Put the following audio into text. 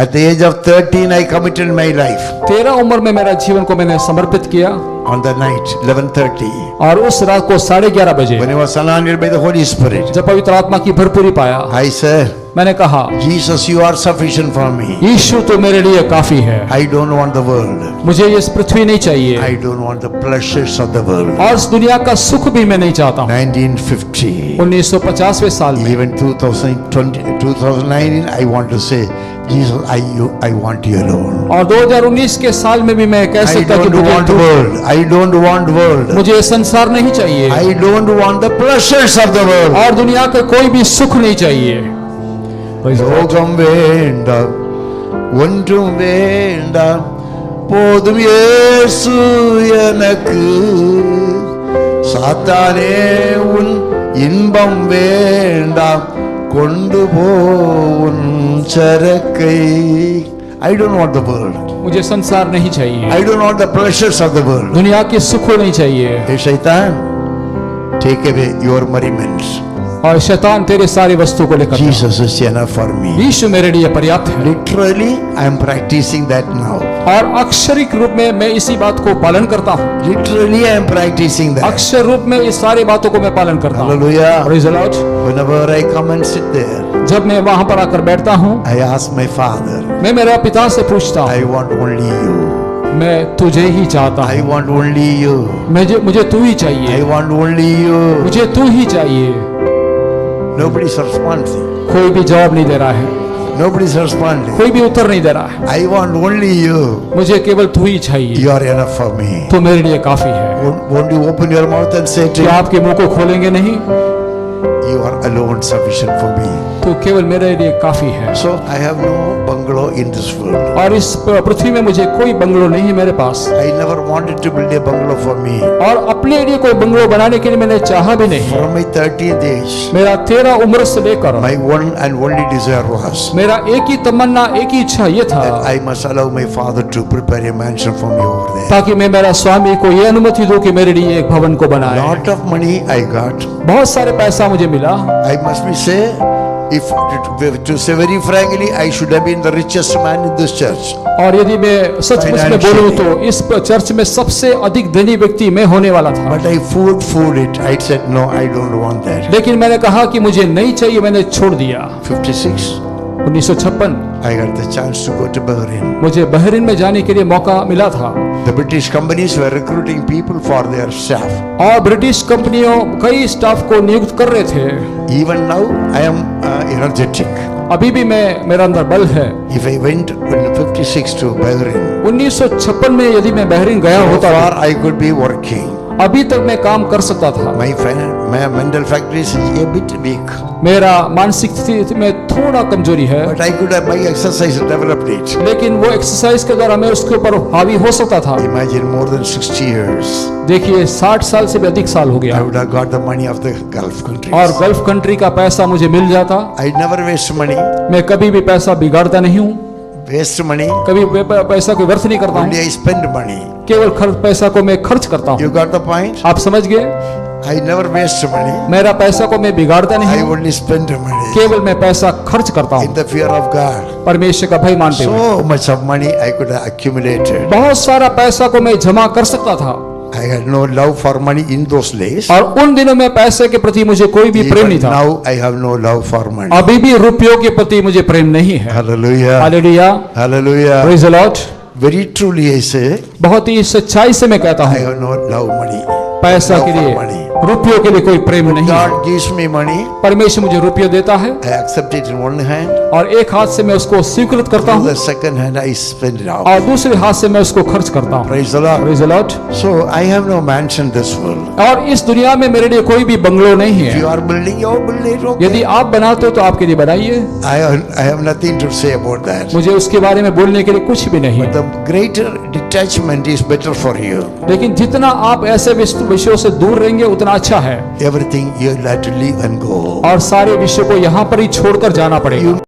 At the age of 13, I committed my life. 13 उम्र में मेरा जीवन को मैंने समर्पित किया On the night, 11:30, और उस रात को 11:30 बजे when I was surrounded by the Holy Spirit, जब पवित्र आत्मा की भरपूरी पाया, I said, मैंने कहा, Jesus, you are sufficient for me. यीशु तो मेरे लिए काफी है, I don't want the world. मुझे इस पृथ्वी नहीं चाहिए I don't want the pleasures of the world. और इस दुनिया का सुख भी मैं नहीं चाहता हूँ। 1950, 1950वें साल में, even 2019, I want to say, Jesus, I want you alone. और 2019 के साल में भी मैं कह I सकता कि don't want world. I don't want world. मुझे ये संसार नहीं चाहिए I don't want the pleasures of the world. और दुनिया का कोई भी सुख नहीं चाहिए। லோகம் வேண்டாம், ஒன்றும் வேண்டாம், போதும் இயேசு எனக்கு. சாத்தானே உன் இன்பம் வேண்டாம், கொண்டு போ உன் சரக்கை. I don't want the world. मुझे संसार नहीं चाहिए, I don't want the pleasures of the world. दुनिया के सुख नहीं चाहिए। Hey शैतान, take away your merriments. और शैतान तेरे सारी वस्तु को लेकर, Jesus is enough for me. यीशु मेरे लिए पर्याप्त है। Literally, I am practicing that now. और अक्षरिक रूप में मैं इसी बात को पालन करता हूँ। Literally, I am practicing that. अक्षर रूप में इस सारी बातों को मैं पालन करता हूँ। Hallelujah. Praise the Lord। Whenever I come and sit there, जब मैं वहां पर आकर बैठता हूँ, I ask my Father, मैं मेरा पिता से पूछता I हूँ, want only you. मैं तुझे ही चाहता I हूँ, want only you. मुझे तू ही I चाहिए, want only you. मुझे तू ही चाहिए। Nobody's responding. कोई भी जवाब नहीं दे रहा है, Nobody's responding. कोई भी उत्तर नहीं दे रहा है। I want only you. मुझे केवल तू ही चाहिए, You are enough for me. तो मेरे लिए काफी है। Won't you open your mouth and say to क्या him, आपके मुंह को खोलेंगे नहीं? you are alone sufficient for me. तो केवल मेरे लिए काफी है। So I have no bungalow in this world. और इस पृथ्वी में मुझे कोई बंगलो नहीं है मेरे पास, I never wanted to build a bungalow for me. और अपने लिए कोई बंगलो बनाने के लिए मैंने चाहा भी नहीं। From my 30th age, मेरा 13 उम्र से लेकर my one and only desire was मेरा एक ही तमन्ना, एक ही इच्छा ये था that I must allow my father to prepare a mansion for me over there. ताकि मैं मेरा स्वामी को ये अनुमति दूं कि मेरे लिए एक भवन को बनाए। Lot of money I got. बहुत सारे पैसा मुझे मिला। I must be say, if to say very frankly, I should have been the richest man in this church. और यदि मैं सचमुच में बोलूं तो इस चर्च में सबसे अधिक धनी व्यक्ति मैं होने वाला था। But I fooled it. I said no, I don't want that. लेकिन मैंने कहा कि मुझे नहीं चाहिए, मैंने छोड़ दिया। 56, 1956 I got the chance to go to Bahrain. मुझे बहरीन में जाने के लिए मौका मिला था The British companies were recruiting people for their staff. और ब्रिटिश कंपनियों कई स्टाफ को नियुक्त कर रहे थे। Even now, I am energetic. अभी भी मेरा अंदर बल है। If I went in 56 to Bahrain, 1956 में यदि मैं बहरीन गया so होता far I could be working. अभी तक मैं काम कर सकता था। My mental faculties is a bit weak, मेरा मानसिक स्थिति में थोड़ा कमजोरी है, but I could have my exercise developed it. लेकिन वो एक्सरसाइज के द्वारा मैं उसके ऊपर हावी हो सकता था। Imagine more than 60 years. देखिए 60 साल से भी अधिक साल हो I गया would have got the money of the Gulf countries. और गल्फ कंट्री का पैसा मुझे मिल जाता। I never waste money. मैं कभी भी पैसा बिगाड़ता नहीं हूँ, Waste money. कभी पैसा को व्यर्थ नहीं करता हूँ, Only I spend money. केवल पैसा को मैं खर्च करता हूँ। You got the point? आप समझ गए? I never waste money. मेरा पैसा को मैं बिगाड़ता I नहीं हूँ, only spend money. केवल मैं पैसा खर्च करता In हूँ the fear of God. परमेश्वर का भय मानते हुए। So much of money I could have accumulated. बहुत सारा पैसा को मैं जमा कर सकता था I had no love for money in those days. और उन दिनों में पैसे के प्रति मुझे कोई भी प्रेम नहीं Even था। now I have no love for money. अभी भी रुपयों के प्रति मुझे प्रेम नहीं है। Hallelujah. Hallelujah, Hallelujah. Praise the Lord. Very truly I say, बहुत ही सच्चाई से मैं कहता I हूँ, have no love money. पैसा Love के for लिए, money. रुपयों के लिए कोई प्रेम नहीं है। God gives me money. परमेश्वर मुझे रुपया देता है I accept it in one hand. और एक हाथ से मैं उसको स्वीकृत करता Through हूँ the second hand I spend it out. और दूसरे हाथ से मैं उसको खर्च करता हूँ। Praise the Lord. Praise the Lord. So I have no mansion in this world. और इस दुनिया में मेरे लिए कोई भी बंगलो नहीं If है। you are building your building, okay. यदि आप बनाते हो तो आपके लिए बनाइए, I have nothing to say about that. मुझे उसके बारे में बोलने के लिए कुछ भी नहीं। The greater detachment is better for you. लेकिन जितना आप ऐसे विषयों से दूर रहेंगे उतना अच्छा है Everything you have to leave and go. और सारे विषयों को यहाँ पर ही छोड़कर जाना पड़ेगा।